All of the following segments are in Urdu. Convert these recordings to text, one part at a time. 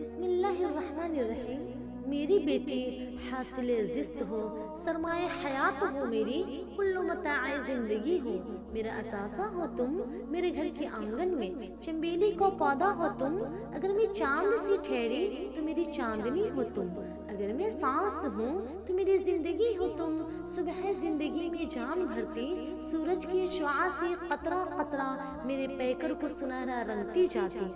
بسم اللہ الرحمن الرحیم۔ میری بیٹی حاصل زست ہو، سرمایہ حیات ہو، میری کل متاع زندگی ہو، میرا اثاثہ ہو تم میرے گھر کے آنگن میں، چنبیلی کو پودا ہو تم، اگر میں چاند سی ٹھہری تو میری چاندنی ہو تم، اگر میں سانس ہوں تو میری زندگی ہو تم، صبح زندگی میں جان بھرتی، سورج کی شعاع سے قطرہ قطرہ میرے پیکر کو سنہرا رنگتی جاتی،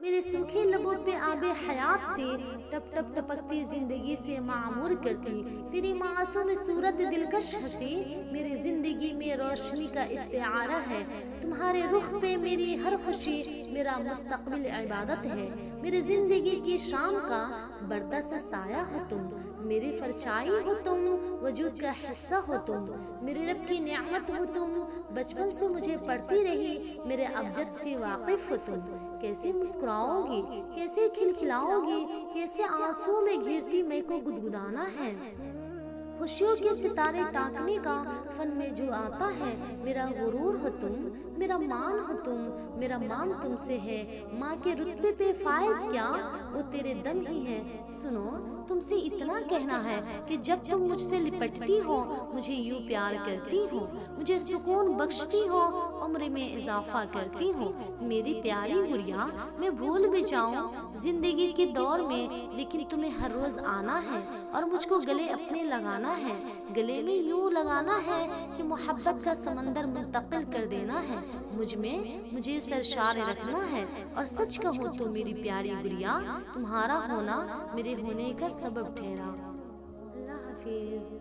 میرے سوکھے لبوں پہ آب حیات سے ٹپ ٹپ ٹپکتی زندگی سے معمور کرتی، تیری معصوم صورت دلکش ہنسی میری زندگی میں روشنی کا استعارہ ہے، تمہارے رخ پہ میری ہر خوشی میرا مستقبل عبادت ہے، میری زندگی کی شام کا بردہ سا سایہ ہو تم، میری پرچھائی ہو تم، وجود کا حصہ ہو تم، میرے رب کی نعمت ہو تم، بچپن سے مجھے پڑھتی رہی، میرے ابجد سے واقف ہو تم، کیسے مسکراؤ گی، کیسے کھلکھلاؤ گی، کیسے آنسوں میں گھرتی میں کو گدگدانا ہے، خوشیوں کے ستارے تاکنے کا فن میں جو آتا ہے، میرا غرور ہو تم، میرا مان ہو تم، میرا مان تم سے ہے، ماں کے رتبے پہ فائز کیا وہ تیرے دم ہی ہے، سنو تم سے اتنا کہنا ہے کہ جب تم مجھ سے لپٹتی ہو مجھے یوں پیار کرتی ہو، مجھے سکون بخشتی ہو، عمر میں اضافہ کرتی ہو، میری پیاری گڑیا میں بھول بھی جاؤں زندگی کے دور میں، لیکن تمہیں ہر روز آنا ہے اور مجھ کو گلے اپنے لگانا ہے، گلے میں یوں لگانا ہے کہ محبت کا سمندر منتقل کر دینا ہے مجھ میں، مجھے سرشار رکھنا ہے، اور سچ کہوں تو میری پیاری گڑیا تمہارا ہونا میرے ہونے کا سبب ٹھہرا۔ اللہ حافظ۔